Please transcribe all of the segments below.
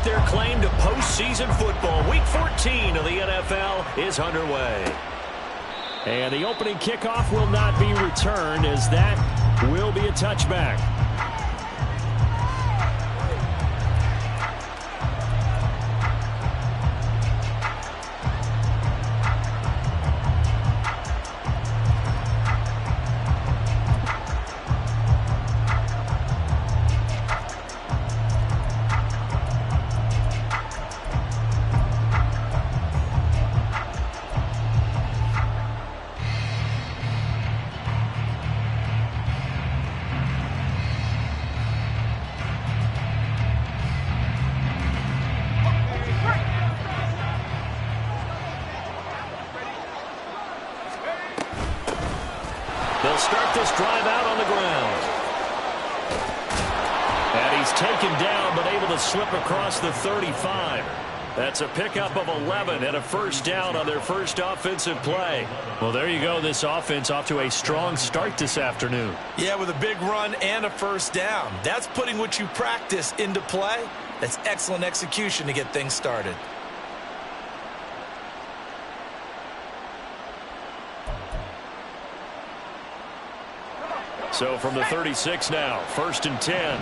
their claim to postseason football. Week 14 of the NFL is underway. And the opening kickoff will not be returned, as that will be a touchback. They'll start this drive out on the ground. And he's taken down, but able to slip across the 35. That's a pickup of 11 and a first down on their first offensive play. Well, there you go. This offense off to a strong start this afternoon. Yeah, with a big run and a first down. That's putting what you practice into play. That's excellent execution to get things started. So from the 36 now, 1st and 10.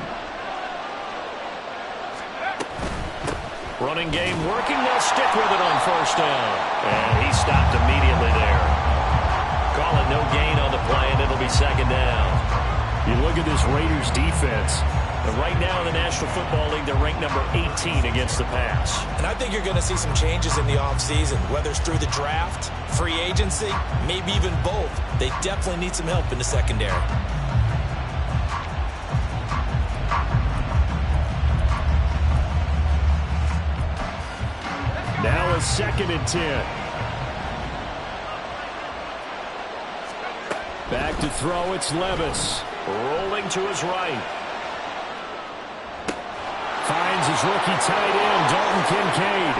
Running game working. They'll stick with it on first down. And he stopped immediately there. Call it no gain on the play, and it'll be second down. You look at this Raiders defense. And right now in the National Football League, they're ranked number 18 against the pass. And I think you're going to see some changes in the offseason, whether it's through the draft, free agency, maybe even both. They definitely need some help in the secondary. Now a 2nd and 10. Back to throw, it's Levis. Rolling to his right. Finds his rookie tight end, Dalton Kincaid.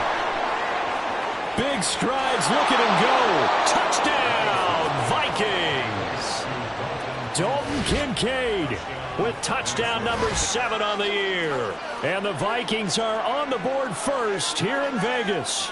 Big strides, look at him go. Touchdown, Vikings. Dalton Kincaid with touchdown number 7 on the year. And the Vikings are on the board first here in Vegas.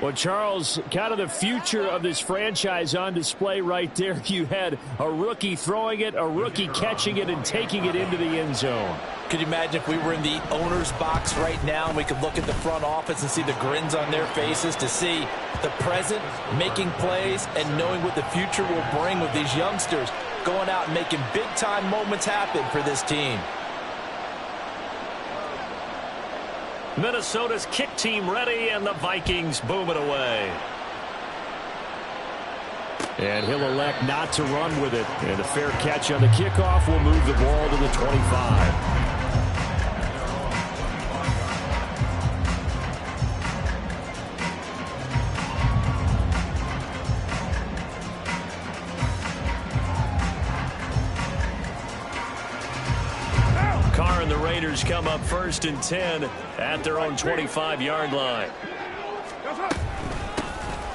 Well, Charles, kind of the future of this franchise on display right there. You had a rookie throwing it, a rookie catching it, and taking it into the end zone. Could you imagine if we were in the owner's box right now and we could look at the front office and see the grins on their faces, to see the present making plays and knowing what the future will bring with these youngsters going out and making big-time moments happen for this team. Minnesota's kick team ready, and the Vikings boom it away. And he'll elect not to run with it. And a fair catch on the kickoff will move the ball to the 25. Carr and the Raiders come up 1st and 10 at their own 25-yard line.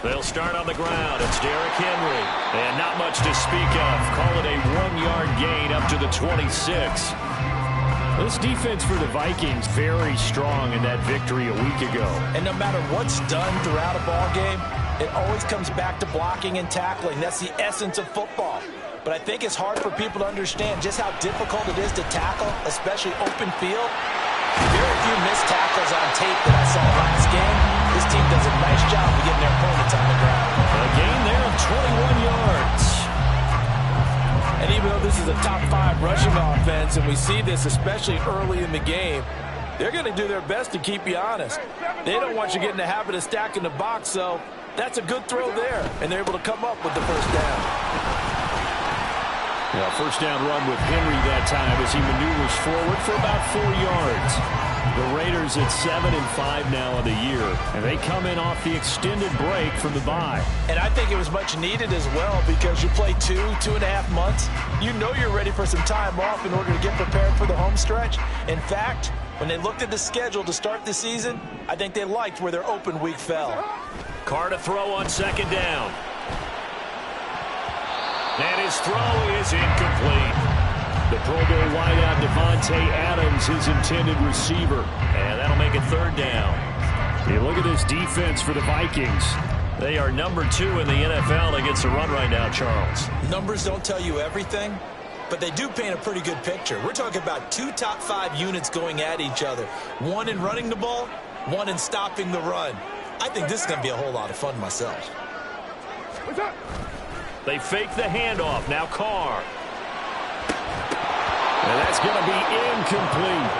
They'll start on the ground. It's Derrick Henry. And not much to speak of. Call it a 1-yard gain up to the 26. This defense for the Vikings very strong in that victory a week ago. And no matter what's done throughout a ball game, it always comes back to blocking and tackling. That's the essence of football. But I think it's hard for people to understand just how difficult it is to tackle, especially open field. Very few missed tackles on tape that I saw last game. This team does a nice job of getting their opponents on the ground. A gain there of 21 yards. And even though this is a top 5 rushing offense, and we see this especially early in the game, they're going to do their best to keep you honest. They don't want you getting the habit of stacking the box, so that's a good throw there, and they're able to come up with the first down. Yeah, first down run with Henry that time as he maneuvers forward for about 4 yards. The Raiders at 7-5 now on the year, and they come in off the extended break from the bye. And I think it was much needed as well, because you play 2.5 months. You know you're ready for some time off in order to get prepared for the home stretch. In fact, when they looked at the schedule to start the season, I think they liked where their open week fell. Carr to throw on 2nd down. And his throw is incomplete. The Pro Bowl wideout Devontae Adams, his intended receiver. And that'll make it third down. Hey, look at this defense for the Vikings. They are number 2 in the NFL against the run right now, Charles. Numbers don't tell you everything, but they do paint a pretty good picture. We're talking about 2 top 5 units going at each other. One in running the ball, one in stopping the run. I think this is going to be a whole lot of fun myself. They fake the handoff. Now Carr. And that's going to be incomplete.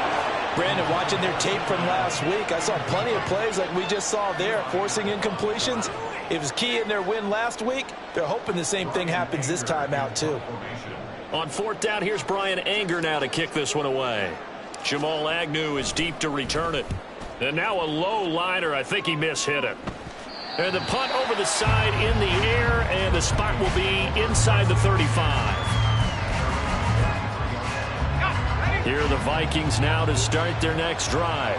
Brandon, watching their tape from last week, I saw plenty of plays like we just saw there, forcing incompletions. It was key in their win last week. They're hoping the same thing happens this time out, too. On 4th down, here's Brian Anger now to kick this one away. Jamal Agnew is deep to return it. And now a low liner. I think he mishit it. And the punt over the side in the air, and the spot will be inside the 35. Here are the Vikings now to start their next drive.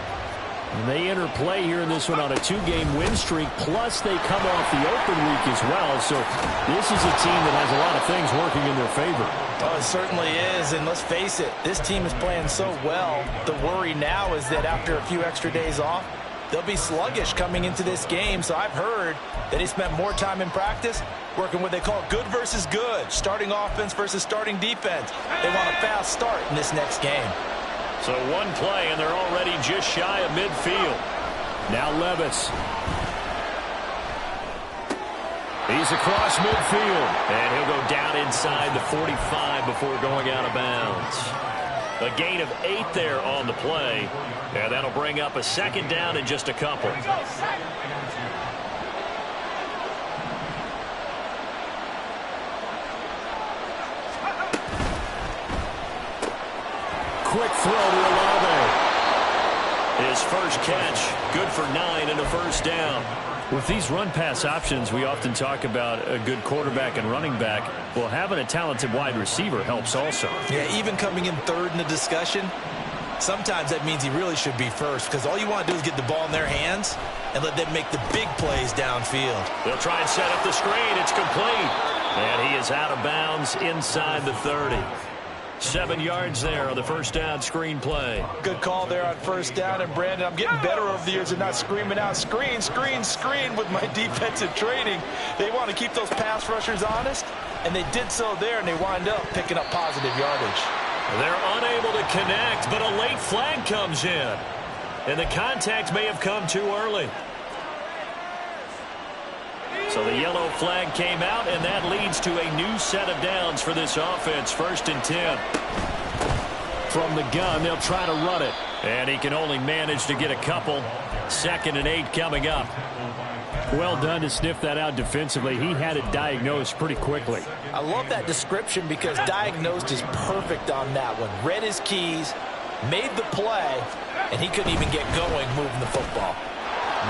And they enter play here in this one on a 2-game win streak, plus they come off the open week as well. So this is a team that has a lot of things working in their favor. Oh, it certainly is, and let's face it, this team is playing so well. The worry now is that after a few extra days off, they'll be sluggish coming into this game. So I've heard that he spent more time in practice working what they call good versus good, starting offense versus starting defense. They want a fast start in this next game. So one play, and they're already just shy of midfield. Now Levis. He's across midfield. And he'll go down inside the 45 before going out of bounds. A gain of 8 there on the play. And that'll bring up a 2nd down in just a couple. Quick throw to Olave. His first catch, good for 9 and a first down. With these run-pass options, we often talk about a good quarterback and running back. Well, having a talented wide receiver helps also. Yeah, even coming in third in the discussion, sometimes that means he really should be first, because all you want to do is get the ball in their hands and let them make the big plays downfield. They'll try and set up the screen. It's complete. And he is out of bounds inside the 30. 7 yards there on the first down screen play. Good call there on first down. And, Brandon, I'm getting better over the years and not screaming out screen, screen, screen with my defensive training. They want to keep those pass rushers honest, and they did so there, and they wind up picking up positive yardage. They're unable to connect, but a late flag comes in. And the contact may have come too early. So the yellow flag came out, and that leads to a new set of downs for this offense. 1st and 10. From the gun, they'll try to run it. And he can only manage to get a couple. 2nd and 8 coming up. Well done to sniff that out defensively. He had it diagnosed pretty quickly. I love that description because diagnosed is perfect on that one. Read his keys, made the play, and he couldn't even get going moving the football.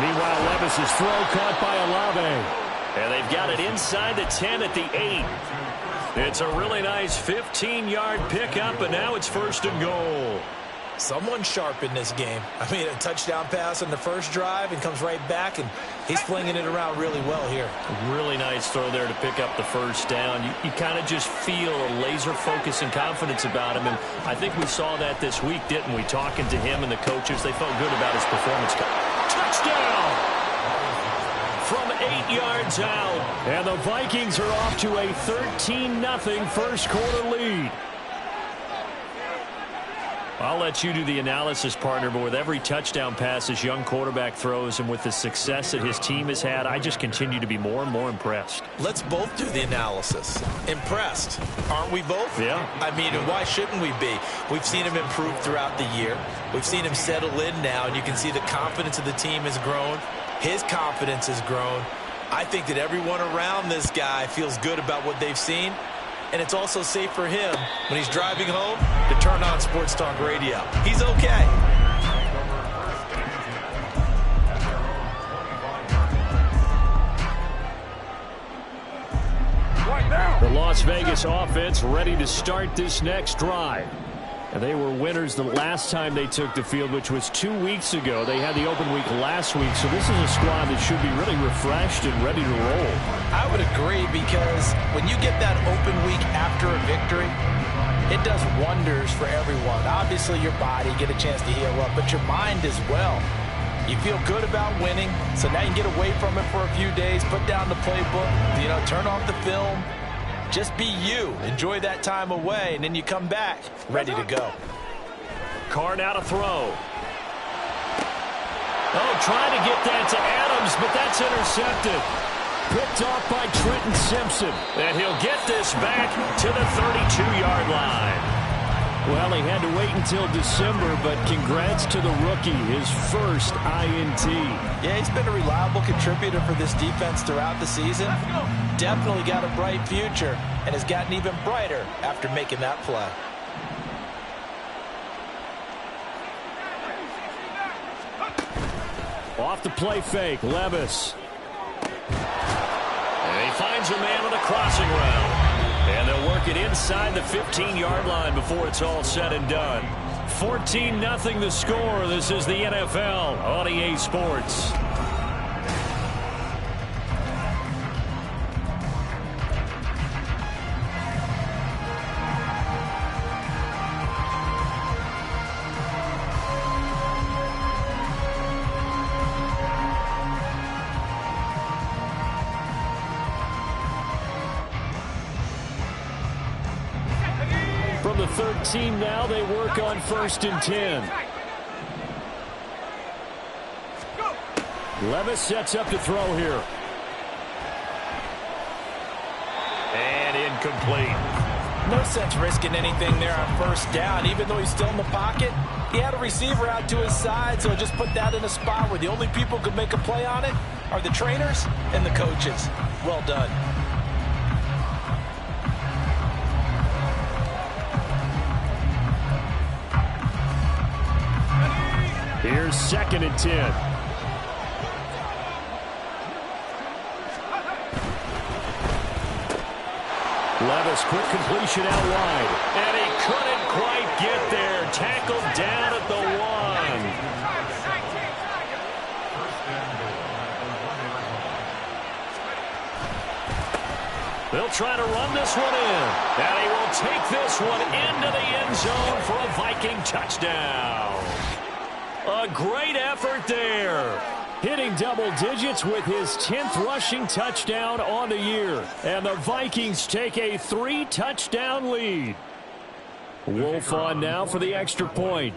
Meanwhile, Levis' throw caught by Olave. And they've got it inside the 10 at the 8. It's a really nice 15-yard pickup, and now it's 1st and goal. Someone sharp in this game. I mean, a touchdown pass on the first drive and comes right back, and he's flinging it around really well here. Really nice throw there to pick up the first down. You kind of just feel a laser focus and confidence about him, and I think we saw that this week, didn't we? Talking to him and the coaches, they felt good about his performance. Touchdown! From 8 yards out. And the Vikings are off to a 13-0 first quarter lead. I'll let you do the analysis, partner, but with every touchdown pass this young quarterback throws and with the success that his team has had, I just continue to be more and more impressed. Let's both do the analysis. Impressed. Aren't we both? Yeah. I mean, and why shouldn't we be? We've seen him improve throughout the year. We've seen him settle in now, and you can see the confidence of the team has grown. His confidence has grown. I think that everyone around this guy feels good about what they've seen. And it's also safe for him when he's driving home to turn on Sports Talk Radio. He's okay. The Las Vegas offense ready to start this next drive. And they were winners the last time they took the field, which was 2 weeks ago. They had the open week last week, so this is a squad that should be really refreshed and ready to roll. I would agree, because when you get that open week after a victory, It does wonders for everyone. Obviously, your body, get a chance to heal up, but your mind as well. You feel good about winning, so now you can get away from it for a few days, put down the playbook, turn off the film. Just be you. Enjoy that time away, and then you come back ready to go. Carr now to throw. Oh, trying to get that to Adams, but that's intercepted. Picked off by Trenton Simpson. And he'll get this back to the 32-yard line. Well, he had to wait until December, but congrats to the rookie, his first INT. Yeah, he's been a reliable contributor for this defense throughout the season. Definitely got a bright future and has gotten even brighter after making that play. Off the play fake, Levis. And he finds a man on a crossing route. And they'll work it inside the 15-yard line before it's all said and done. 14-0 the score. This is the NFL on EA Sports. From the 13 now, they work on 1st and 10. Levis sets up to throw here. And incomplete. No sense risking anything there on 1st down. Even though he's still in the pocket, he had a receiver out to his side, so just put that in a spot where the only people who could make a play on it are the trainers and the coaches. Well done. Here's 2nd and 10. Levis, quick completion out wide. And he couldn't quite get there. Tackled down at the 1. They'll try to run this one in. And he will take this one into the end zone for a Viking touchdown. A great effort there. Hitting double digits with his 10th rushing touchdown on the year. And the Vikings take a 3-touchdown lead. Wolf on now for the extra point.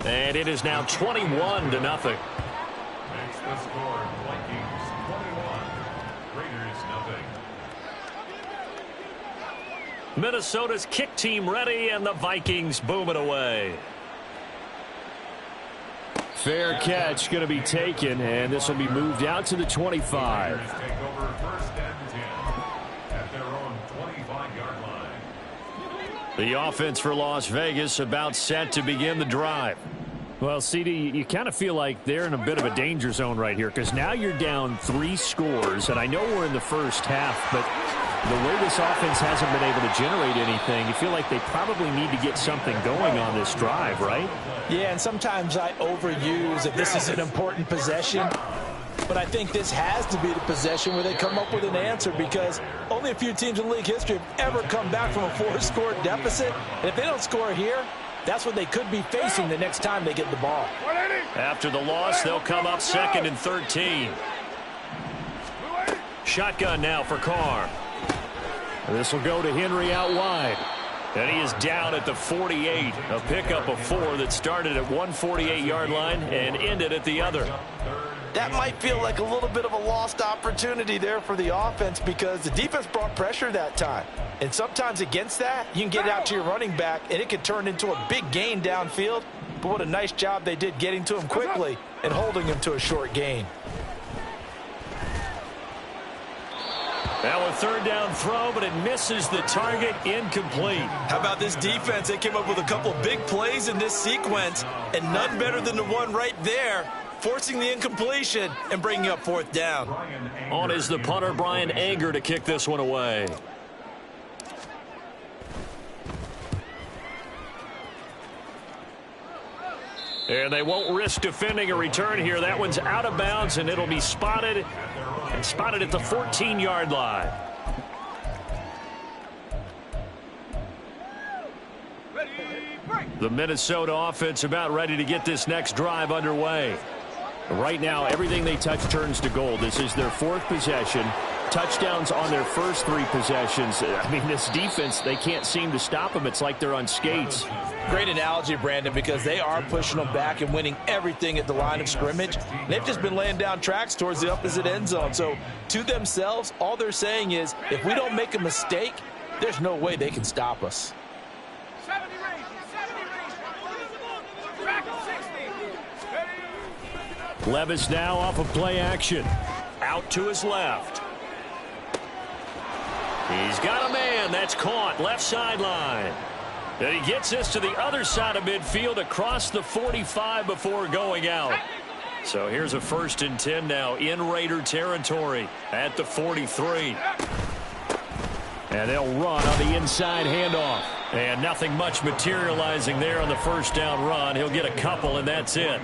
And it is now 21-0. Makes the score Vikings 21, Raiders 0. Minnesota's kick team ready, and the Vikings boom it away. Fair catch going to be taken, and this will be moved out to the 25. Raiders take over 1st and 10 at their own 25-yard line. The offense for Las Vegas about set to begin the drive. Well, CD, you kind of feel like they're in a bit of a danger zone right here because now you're down 3 scores, and I know we're in the first half, but the way this offense hasn't been able to generate anything, you feel like they probably need to get something going on this drive, right? Yeah, and sometimes I overuse that this is an important possession, but I think this has to be the possession where they come up with an answer because only a few teams in league history have ever come back from a 4-score deficit, and if they don't score here, that's what they could be facing the next time they get the ball. After the loss, they'll come up 2nd and 13. Shotgun now for Carr. This will go to Henry out wide. And he is down at the 48. A pickup of 4 that started at 148-yard line and ended at the other. That might feel like a little bit of a lost opportunity there for the offense because the defense brought pressure that time. And sometimes against that, you can get it out to your running back, and it can turn into a big gain downfield. But what a nice job they did getting to him quickly and holding him to a short gain. Now a 3rd down throw, but it misses the target, incomplete. How about this defense? They came up with a couple big plays in this sequence, and none better than the one right there, forcing the incompletion and bringing up 4th down. On is the punter, Brian Anger, to kick this one away. And they won't risk defending a return here. That one's out of bounds, and it'll be spotted at the 14-yard line. The Minnesota offense about ready to get this next drive underway. Right now, everything they touch turns to gold. This is their 4th possession. Touchdowns on their first 3 possessions. I mean, this defense, they can't seem to stop them. It's like they're on skates. Great analogy, Brandon, because they are pushing them back and winning everything at the line of scrimmage. They've just been laying down tracks towards the opposite end zone. So to themselves, all they're saying is, if we don't make a mistake, there's no way they can stop us. Levis now off of play action. Out to his left. He's got a man. That's caught. Left sideline. And he gets this to the other side of midfield across the 45 before going out. So here's a 1st and 10 now in Raider territory at the 43. And they'll run on the inside handoff. And nothing much materializing there on the 1st down run. He'll get a couple, and that's it.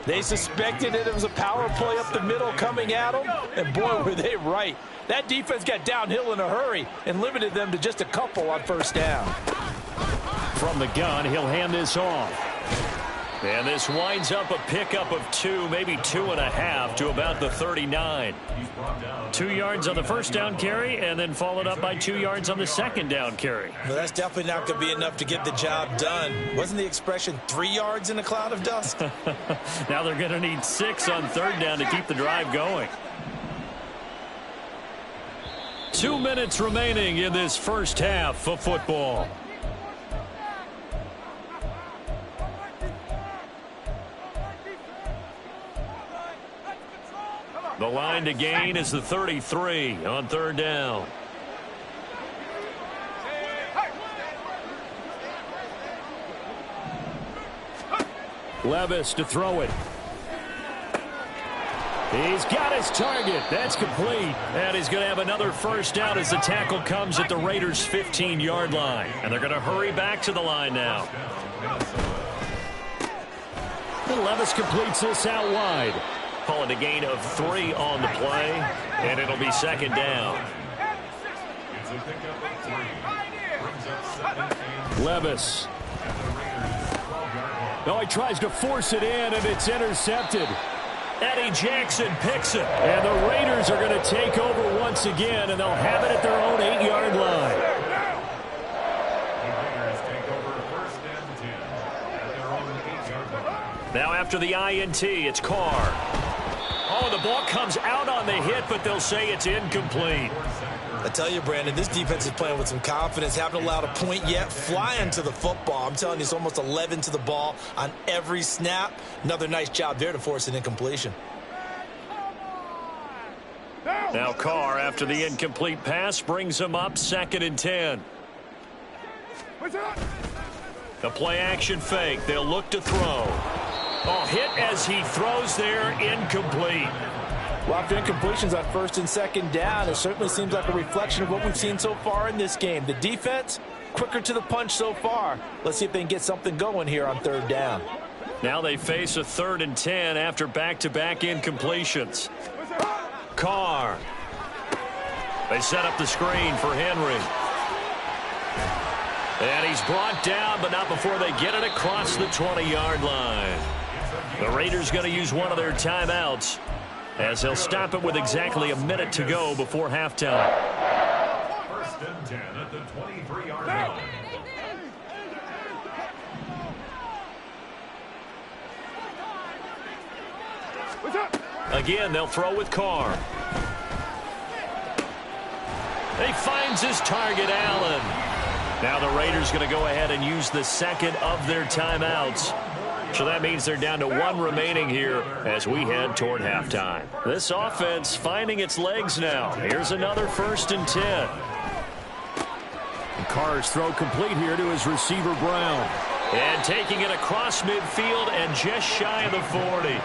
They suspected that it was a power play up the middle coming at them, and boy, were they right. That defense got downhill in a hurry and limited them to just a couple on 1st down. From the gun, he'll hand this off. And this winds up a pickup of 2, maybe 2.5 to about the 39. 2 yards on the 1st down carry, and then followed up by 2 yards on the 2nd down carry. Well, that's definitely not going to be enough to get the job done. Wasn't the expression 3 yards in a cloud of dust? Now they're going to need 6 on 3rd down to keep the drive going. 2 minutes remaining in this first half of football. The line to gain is the 33 on 3rd down. Levis to throw it. He's got his target. That's complete. And he's going to have another 1st down as the tackle comes at the Raiders' 15-yard line. And they're going to hurry back to the line now. And Levis completes this out wide. Call it a gain of 3 on the play, and it'll be 2nd down. Levis. No, he tries to force it in, and it's intercepted. Eddie Jackson picks it. And the Raiders are going to take over once again, and they'll have it at their own 8-yard line. Now after the INT, it's Carr. Oh, the ball comes out on the hit, but they'll say it's incomplete. I tell you, Brandon, this defense is playing with some confidence. Haven't allowed a point yet. Flying to the football. I'm telling you, it's almost 11 to the ball on every snap. Another nice job there to force an incompletion. Now Carr, after the incomplete pass, brings him up 2nd and 10. The play action fake. They'll look to throw. Oh, hit as he throws there, incomplete. A lot of incompletions on 1st and 2nd down. It certainly seems like a reflection of what we've seen so far in this game. The defense, quicker to the punch so far. Let's see if they can get something going here on 3rd down. Now they face a 3rd and 10 after back-to-back incompletions. Carr. They set up the screen for Henry. And he's brought down, but not before they get it across the 20-yard line. The Raiders going to use one of their timeouts, as they'll stop it with exactly a minute to go before halftime. 1st and 10 at the 23-yard line. Again, they'll throw with Carr. He finds his target, Allen. Now the Raiders going to go ahead and use the 2nd of their timeouts. So that means they're down to 1 remaining here as we head toward halftime. This offense finding its legs now. Here's another 1st and 10. And Carr's throw complete here to his receiver, Brown. And taking it across midfield and just shy of the 40.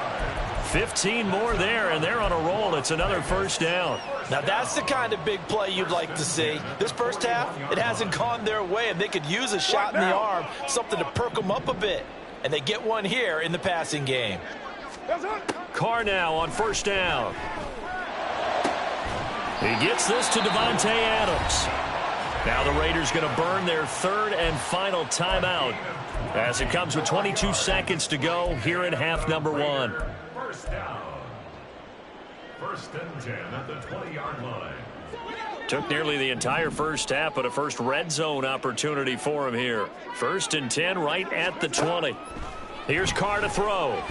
15 more there, and they're on a roll. It's another 1st down. Now that's the kind of big play you'd like to see. This first half, it hasn't gone their way, and they could use a shot in the arm, something to perk them up a bit. And they get one here in the passing game. Carr now on 1st down. He gets this to Devontae Adams. Now the Raiders going to burn their third and final timeout as it comes with 22 seconds to go here in half number 1. First down. First and 10 at the 20-yard line. Took nearly the entire first half, but a first red zone opportunity for him here. First and 10 right at the 20. Here's Carr to throw.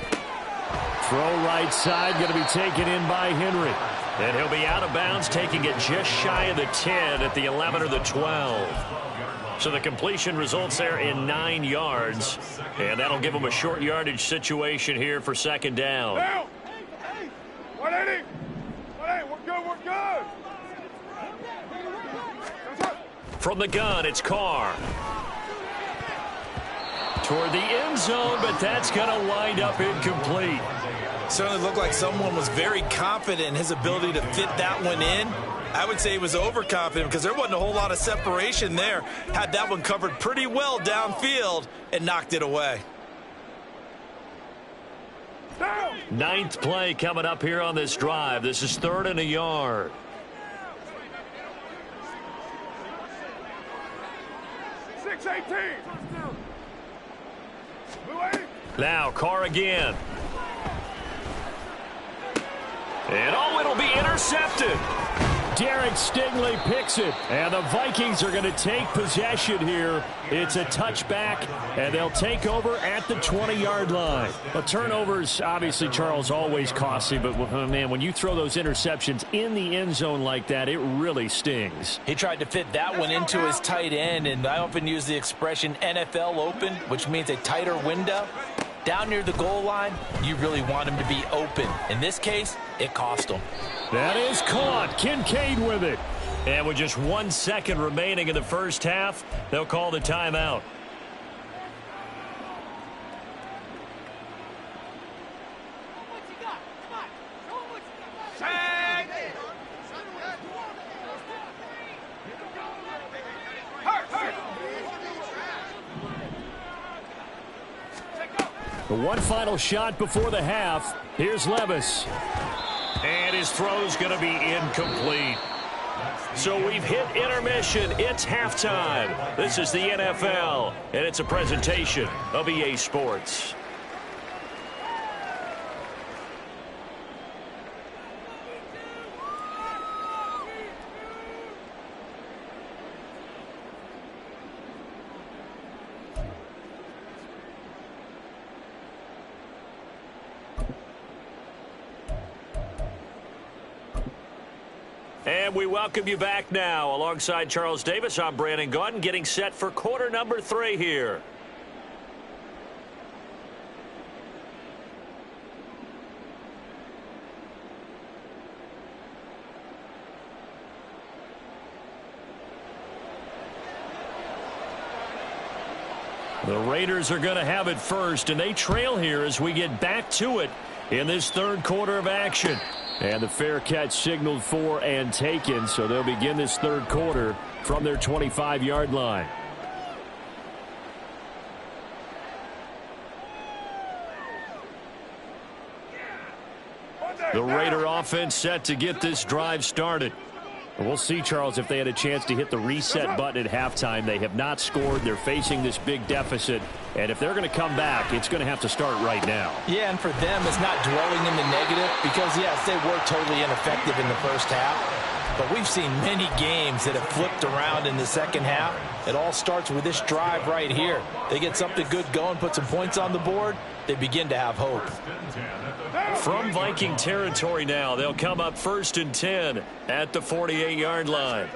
Throw right side, going to be taken in by Henry. And he'll be out of bounds, taking it just shy of the 10 at the 11 or the 12. So the completion results there in 9 yards. And that'll give him a short yardage situation here for second down. Hey, 180. 180, we're good, we're good. From the gun, it's Carr. Toward the end zone, but that's going to wind up incomplete. Certainly looked like someone was very confident in his ability to fit that one in. I would say he was overconfident because there wasn't a whole lot of separation there. Had that one covered pretty well downfield and knocked it away. Ninth play coming up here on this drive. This is 3rd and a yard. Now Carr again. And oh, it'll be intercepted. Derek Stingley picks it, and the Vikings are going to take possession here. It's a touchback, and they'll take over at the 20-yard line. Well, turnovers, obviously, Charles, always costly, but, man, when you throw those interceptions in the end zone like that, it really stings. He tried to fit that one into his tight end, and I often use the expression NFL open, which means a tighter window. Down near the goal line, you really want him to be open. In this case, it cost him. That is caught. Kincaid with it. And with just 1 second remaining in the first half, they'll call the timeout. The one final shot before the half. Here's Levis. And his throw's going to be incomplete. So we've hit intermission. It's halftime. This is the NFL, and it's a presentation of EA Sports. And we welcome you back now. Alongside Charles Davis, I'm Brandon Gaudin, getting set for quarter number 3 here. The Raiders are going to have it first, and they trail here as we get back to it in this third quarter of action. And the fair catch signaled for and taken, so they'll begin this third quarter from their 25-yard line. The Raider offense set to get this drive started. We'll see, Charles, if they had a chance to hit the reset button at halftime. They have not scored. They're facing this big deficit. And if they're going to come back, it's going to have to start right now. Yeah, and for them, it's not dwelling in the negative because, yes, they were totally ineffective in the first half. But we've seen many games that have flipped around in the second half. It all starts with this drive right here. They get something good going, put some points on the board, they begin to have hope. From Viking territory now, they'll come up 1st and 10 at the 48-yard line.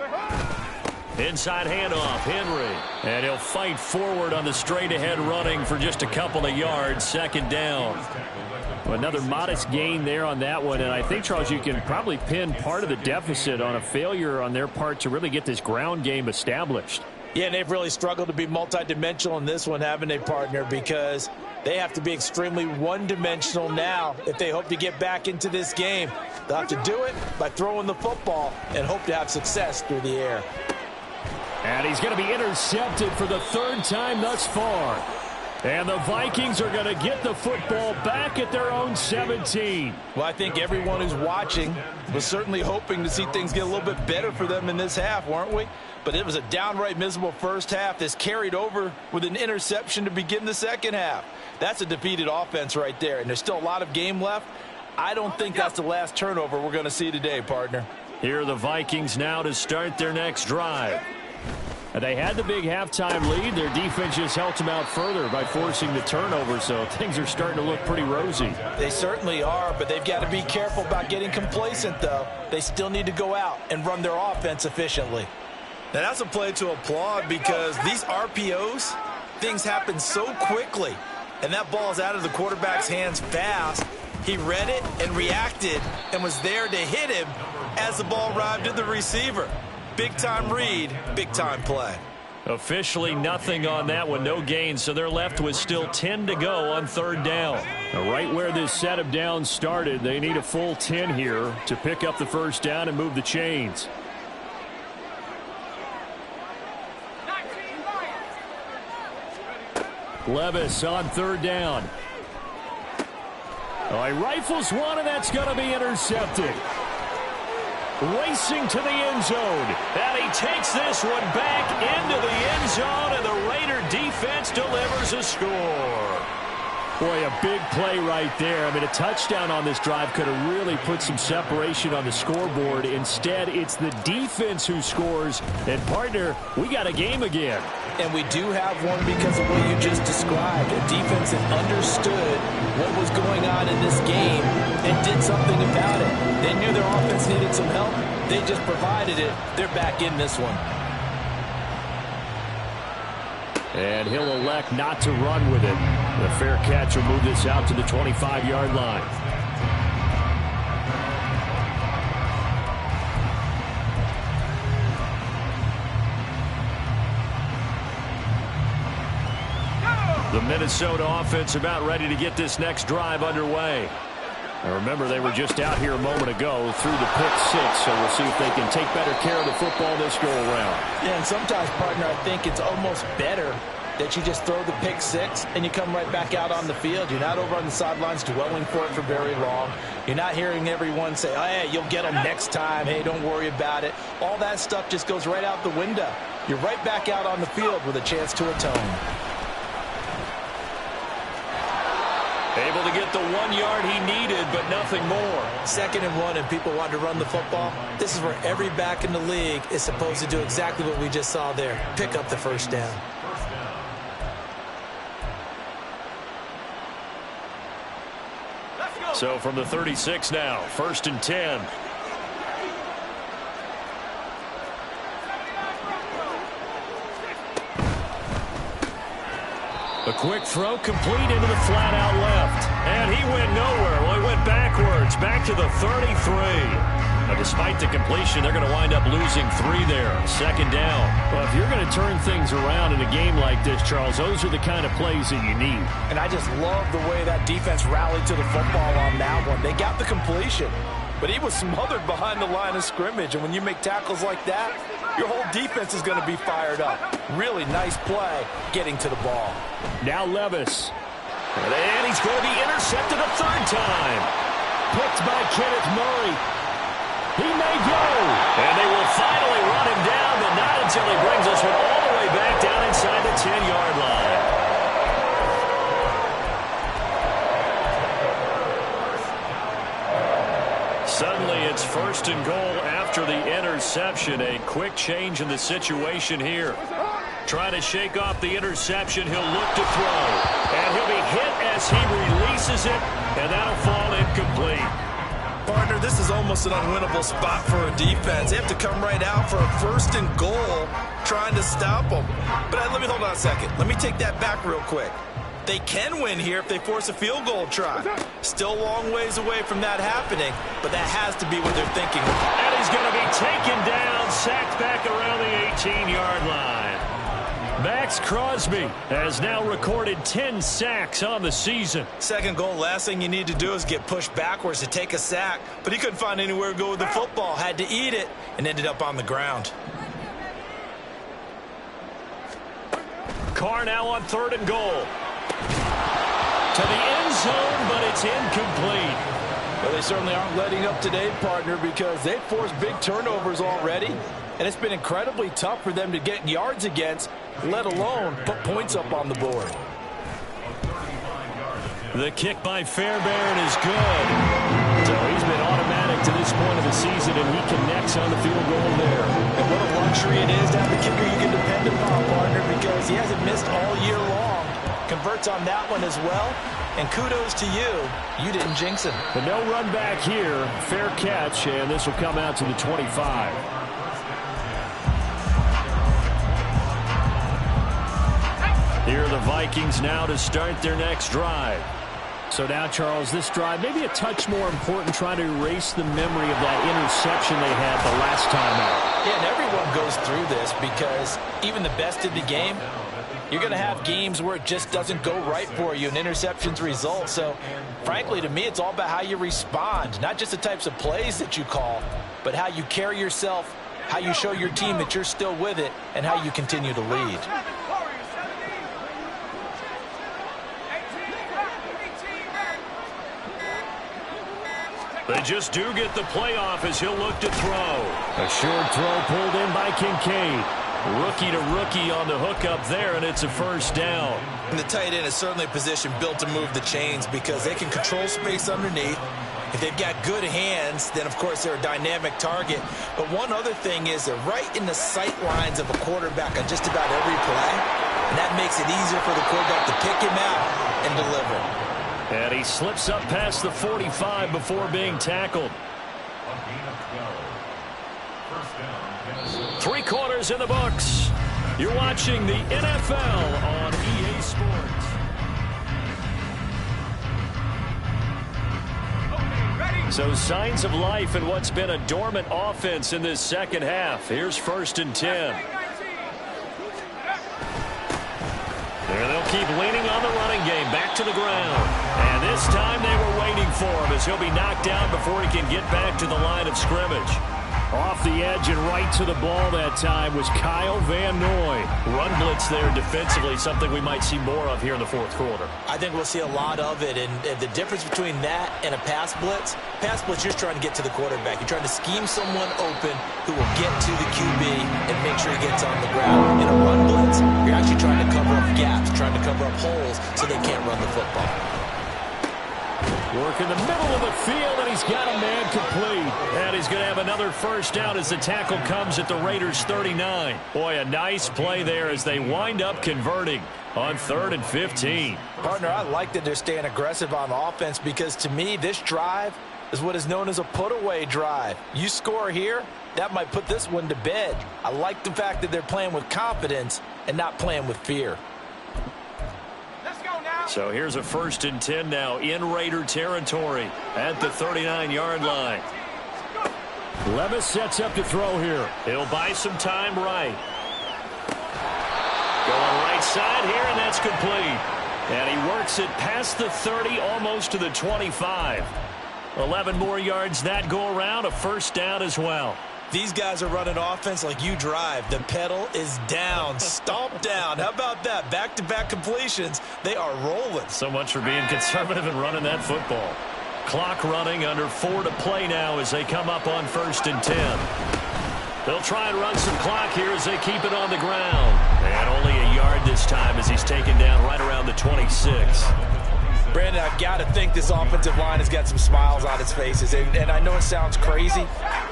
Inside handoff, Henry. And he'll fight forward on the straight-ahead running for just a couple of yards, second down. Well, another modest gain there on that one, and I think, Charles, you can probably pin part of the deficit on a failure on their part to really get this ground game established. Yeah, and they've really struggled to be multidimensional in this one, haven't they, partner? Because they have to be extremely one-dimensional now if they hope to get back into this game. They'll have to do it by throwing the football and hope to have success through the air. And he's going to be intercepted for the third time thus far. And the Vikings are going to get the football back at their own 17. Well, I think everyone who's watching was certainly hoping to see things get a little bit better for them in this half, weren't we? But it was a downright miserable first half that's carried over with an interception to begin the second half. That's a defeated offense right there, and there's still a lot of game left. I don't think that's the last turnover we're going to see today, partner. Here are the Vikings now to start their next drive. They had the big halftime lead. Their defense just helped them out further by forcing the turnover, so things are starting to look pretty rosy. They certainly are, but they've got to be careful about getting complacent, though. They still need to go out and run their offense efficiently. Now, that's a play to applaud because these RPOs, things happen so quickly, and that ball is out of the quarterback's hands fast. He read it and reacted and was there to hit him as the ball arrived at the receiver. Big-time read, big-time play. Officially nothing on that one, no gain, so they're left with still 10 to go on third down. Now, right where this set of downs started, they need a full 10 here to pick up the first down and move the chains. Levis on third down. Oh, he rifles one, and that's going to be intercepted. Racing to the end zone. And he takes this one back into the end zone, and the Raider defense delivers a score. Boy, a big play right there. I mean, a touchdown on this drive could have really put some separation on the scoreboard. Instead, it's the defense who scores. And, partner, we got a game again. And we do have one because of what you just described. A defense that understood what was going on in this game and did something about it. They knew their offense needed some help. They just provided it. They're back in this one. And he'll elect not to run with it. The fair catch will move this out to the 25-yard line. The Minnesota offense about ready to get this next drive underway. Now remember, they were just out here a moment ago through the pick six, so we'll see if they can take better care of the football this go-around. Yeah, and sometimes, partner, I think it's almost better that you just throw the pick six and you come right back out on the field. You're not over on the sidelines dwelling for it for very long. You're not hearing everyone say, oh, hey, you'll get them next time. Hey, don't worry about it. All that stuff just goes right out the window. You're right back out on the field with a chance to atone. Able to get the 1 yard he needed, but nothing more. 2nd and 1, and people want to run the football. This is where every back in the league is supposed to do exactly what we just saw there. Pick up the first down. So from the 36 now, 1st and 10. A quick throw complete into the flat out left. And he went nowhere. Well, he went backwards, back to the 33. But despite the completion, they're going to wind up losing 3 there. 2nd down. Well, if you're going to turn things around in a game like this, Charles, those are the kind of plays that you need. And I just love the way that defense rallied to the football on that one. They got the completion, but he was smothered behind the line of scrimmage. And when you make tackles like that, your whole defense is going to be fired up. Really nice play getting to the ball. Now Levis. And he's going to be intercepted a 3rd time. Picked by Kenneth Murray. He may go. And they will finally run him down, but not until he brings us one all the way back down inside the 10-yard line. Suddenly it's 1st and goal after the interception. A quick change in the situation here. Trying to shake off the interception. He'll look to throw. And he'll be hit as he releases it. And that'll fall incomplete. Partner, this is almost an unwinnable spot for a defense. They have to come right out for a 1st and goal trying to stop them. But let me hold on a second. Let me take that back real quick. They can win here if they force a field goal try. Still a long ways away from that happening, but that has to be what they're thinking. And he's going to be taken down, sacked back around the 18-yard line. Max Crosby has now recorded 10 sacks on the season. 2nd goal, last thing you need to do is get pushed backwards to take a sack. But he couldn't find anywhere to go with the football, had to eat it, and ended up on the ground. Carr now on 3rd and goal. To the end zone, but it's incomplete. Well, they certainly aren't letting up today, partner, because they've forced big turnovers already, and it's been incredibly tough for them to get yards against, let alone put points up on the board. The kick by Fairbairn is good. So he's been automatic to this point of the season, and he connects on the field goal there. And what a luxury it is to have a kicker you can depend upon, partner, because he hasn't missed all year long. Converts on that one as well. And kudos to you. You didn't jinx him. But no run back here. Fair catch, and this will come out to the 25. Here are the Vikings now to start their next drive. So now, Charles, this drive maybe a touch more important, trying to erase the memory of that interception they had the last time out. Yeah, and everyone goes through this because even the best in the game, you're going to have games where it just doesn't go right for you and interceptions result. So, frankly, to me, it's all about how you respond, not just the types of plays that you call, but how you carry yourself, how you show your team that you're still with it, and how you continue to lead. They just do get the playoff as he'll look to throw. A short throw pulled in by Kincaid. Rookie to rookie on the hook up there, and it's a first down. And the tight end is certainly a position built to move the chains because they can control space underneath. If they've got good hands, then, of course, they're a dynamic target. But one other thing is they're right in the sight lines of a quarterback on just about every play, and that makes it easier for the quarterback to pick him out and deliver. And he slips up past the 45 before being tackled. 3 quarters in the books. You're watching the NFL on EA Sports. So signs of life in what's been a dormant offense in this second half. Here's 1st and 10. There they'll keep leaning on the running game. Back to the ground. And this time they were waiting for him as he'll be knocked down before he can get back to the line of scrimmage. Off the edge and right to the ball that time was Kyle Van Noy. Run blitz there defensively, something we might see more of here in the 4th quarter. I think we'll see a lot of it, and the difference between that and a pass blitz, you're just trying to get to the quarterback. You're trying to scheme someone open who will get to the QB and make sure he gets on the ground. In a run blitz, you're actually trying to cover up gaps, trying to cover up holes so they can't run the football. Work in the middle of the field, and he's got a man complete. And he's going to have another first down as the tackle comes at the Raiders' 39. Boy, a nice play there as they wind up converting on 3rd and 15. Partner, I like that they're staying aggressive on offense because, to me, this drive is what is known as a put-away drive. You score here, that might put this one to bed. I like the fact that they're playing with confidence and not playing with fear. So here's a 1st and 10 now in Raider territory at the 39-yard line. Levis sets up to throw here. He'll buy some time right. Going right side here, and that's complete. And he works it past the 30, almost to the 25. 11 more yards that go around, a first down as well. These guys are running offense like you drive. The pedal is down, stomp down. How about that? Back-to-back completions. They are rolling. So much for being conservative and running that football. Clock running, under 4 to play now as they come up on 1st and 10. They'll try and run some clock here as they keep it on the ground. And only a yard this time as he's taken down right around the 26. Brandon, I've got to think this offensive line has got some smiles on its faces. And I know it sounds crazy,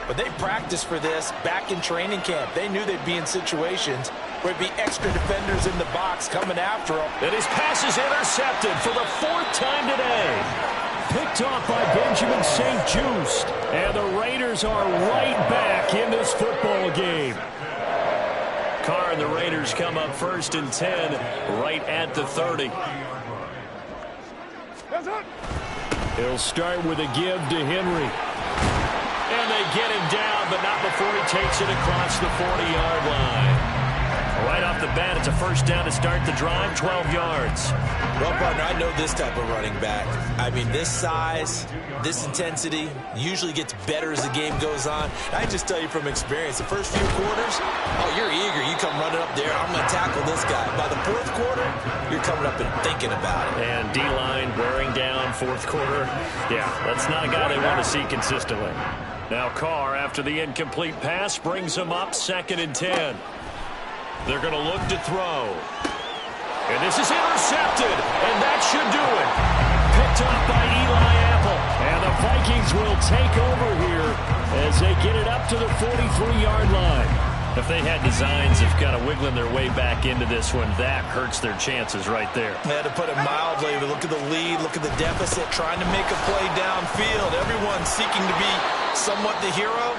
but they practiced for this back in training camp. They knew they'd be in situations where it'd be extra defenders in the box coming after them. And his pass is intercepted for the 4th time today. Picked off by Benjamin St. Just. And the Raiders are right back in this football game. Carr and the Raiders come up 1st and 10 right at the 30. He'll start with a give to Henry. And they get him down, but not before he takes it across the 40-yard line. Right off the bat, it's a first down to start the drive, 12 yards. Well, partner, I know this type of running back. I mean, this size, this intensity usually gets better as the game goes on. I just tell you from experience, the first few quarters, oh, you're eager. You come running up there, I'm going to tackle this guy. By the 4th quarter, you're coming up and thinking about it. And D-line wearing down fourth quarter. Yeah, that's not a guy they want to see consistently. Now Carr, after the incomplete pass, brings him up 2nd and 10. They're going to look to throw. And this is intercepted, and that should do it. Picked up by Eli Apple. And the Vikings will take over here as they get it up to the 43-yard line. If they had designs of kind of wiggling their way back into this one, that hurts their chances right there. They had to put it mildly. Look at the lead, look at the deficit, trying to make a play downfield. Everyone seeking to be somewhat the hero.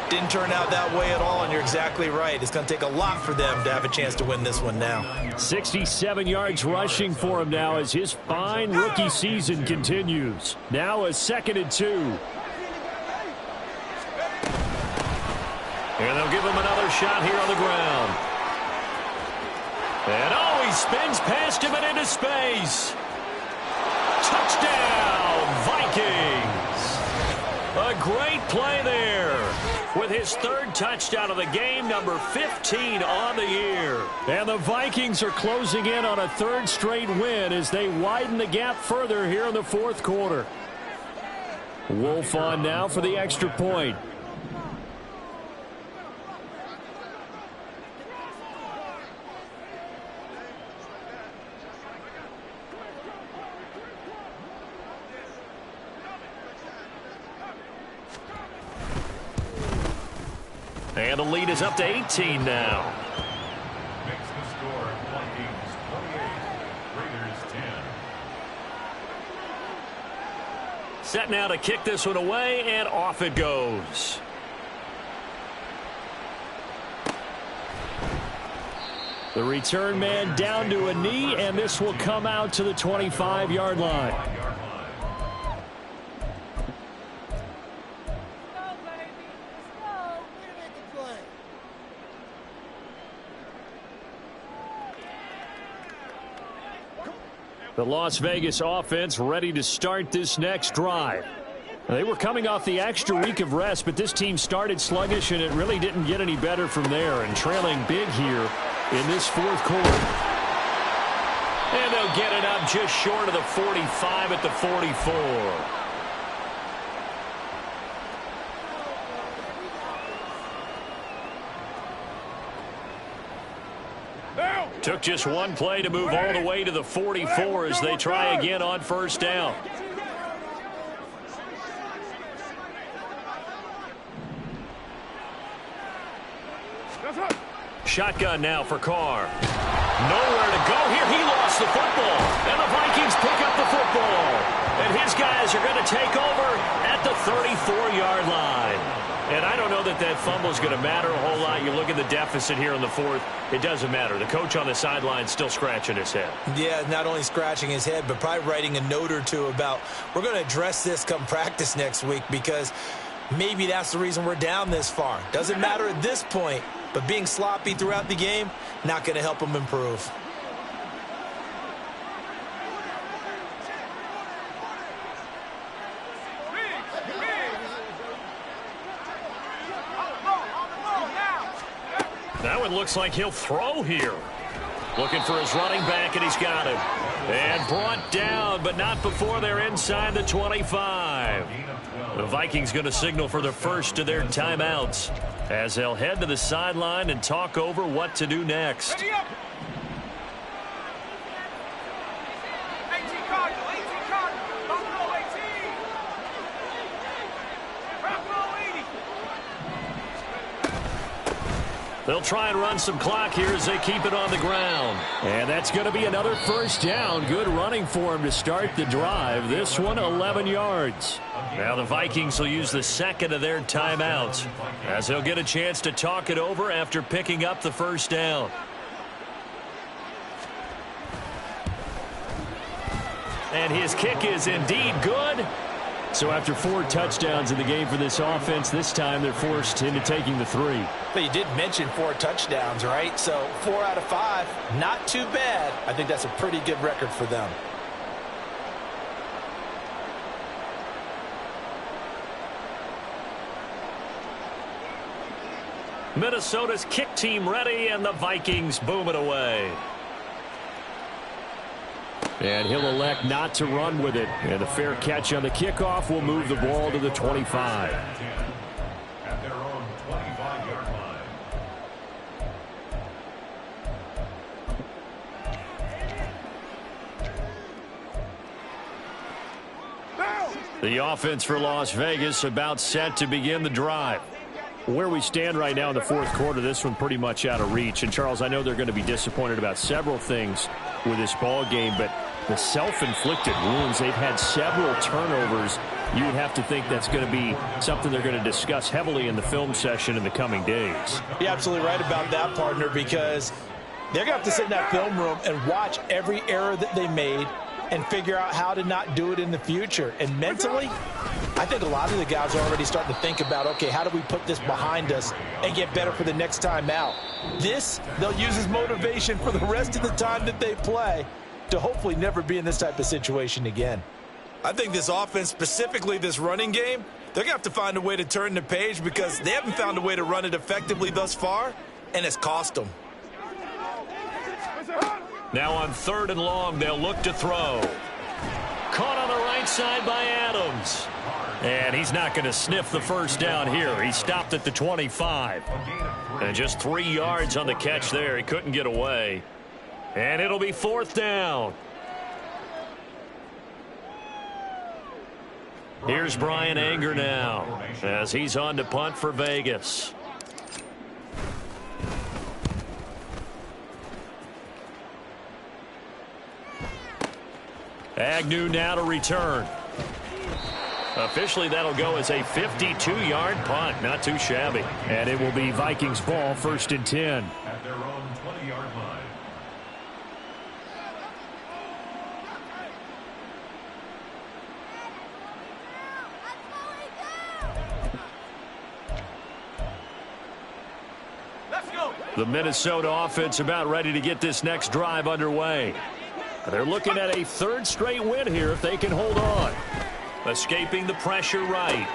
Didn't turn out that way at all, and you're exactly right. It's going to take a lot for them to have a chance to win this one now. 67 yards rushing for him now as his fine rookie season continues. Now a 2nd and 2. And they'll give him another shot here on the ground. And oh, he spins past him and into space. Touchdown, Vikings. A great play there. With his 3rd touchdown of the game, number 15 on the year. And the Vikings are closing in on a 3rd straight win as they widen the gap further here in the 4th quarter. Wolf on now for the extra point. And the lead is up to 18 now. Makes the score Vikings 28, Raiders 10. Set now to kick this one away, and off it goes. The return man down to a knee, and this will come out to the 25-yard line. The Las Vegas offense ready to start this next drive. They were coming off the extra week of rest, but this team started sluggish, and it really didn't get any better from there, and trailing big here in this 4th quarter. And they'll get it up just short of the 45 at the 44. Took just one play to move all the way to the 44 as they try again on 1st down. Shotgun now for Carr. Nowhere to go here. He lost the football. And the Vikings pick up the football. And his guys are going to take over at the 34-yard line. And I don't know that that fumble is going to matter a whole lot. You look at the deficit here in the 4th. It doesn't matter. The coach on the sideline still scratching his head. Yeah, not only scratching his head, but probably writing a note or two about we're going to address this come practice next week because maybe that's the reason we're down this far. Doesn't matter at this point, but being sloppy throughout the game, not going to help them improve. That one looks like he'll throw here. Looking for his running back, and he's got him. And brought down, but not before they're inside the 25. The Vikings going to signal for the first of their timeouts as they'll head to the sideline and talk over what to do next. They'll try and run some clock here as they keep it on the ground. And that's going to be another 1st down. Good running for him to start the drive. This one 11 yards. Now the Vikings will use the 2nd of their timeouts as they'll get a chance to talk it over after picking up the 1st down. And his kick is indeed good. So after 4 touchdowns in the game for this offense, this time they're forced into taking the 3. But you did mention 4 touchdowns, right? So 4 out of 5, not too bad. I think that's a pretty good record for them. Minnesota's kick team ready, and the Vikings boom it away. And he'll elect not to run with it. And a fair catch on the kickoff will move the ball to the 25. At their own 25-yard line. The offense for Las Vegas about set to begin the drive. Where we stand right now in the fourth quarter, this one pretty much out of reach. And, Charles, I know they're going to be disappointed about several things with this ball game, but the self-inflicted wounds, they've had several turnovers. You would have to think that's going to be something they're going to discuss heavily in the film session in the coming days. You're absolutely right about that, partner, because they're going to have to sit in that film room and watch every error that they made and figure out how to not do it in the future. And mentally, I think a lot of the guys are already starting to think about, okay, how do we put this behind us and get better for the next time out? This, they'll use as motivation for the rest of the time that they play to hopefully never be in this type of situation again. I think this offense, specifically this running game, they're going to have to find a way to turn the page because they haven't found a way to run it effectively thus far, and it's cost them. Now on 3rd and long, they'll look to throw. Caught on the right side by Adams. And he's not going to sniff the first down here. He stopped at the 25. And just 3 yards on the catch there. He couldn't get away. And it'll be 4th down. Here's Brian Anger now as he's on to punt for Vegas. Agnew now to return. Officially, that'll go as a 52-yard punt. Not too shabby. And it will be Vikings ball, 1st and 10. At their own 20-yard line. The Minnesota offense about ready to get this next drive underway. They're looking at a 3rd straight win here if they can hold on. Escaping the pressure right.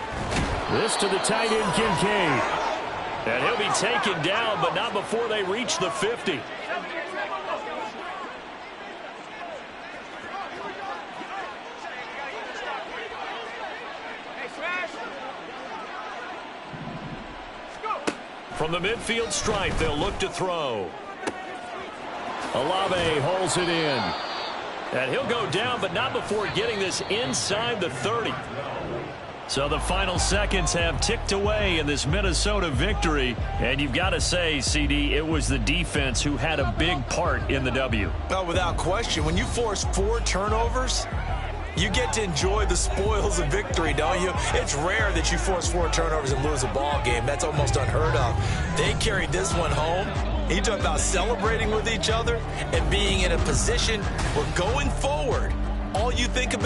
This to the tight end, Kincaid. And he'll be taken down, but not before they reach the 50. From the midfield stripe, they'll look to throw. Olave holds it in. And he'll go down, but not before getting this inside the 30. So the final seconds have ticked away in this Minnesota victory. And you've got to say, CD, it was the defense who had a big part in the W. Oh, without question. When you force 4 turnovers, you get to enjoy the spoils of victory, don't you? It's rare that you force 4 turnovers and lose a ball game. That's almost unheard of. They carried this one home. You talk about celebrating with each other and being in a position where going forward, all you think about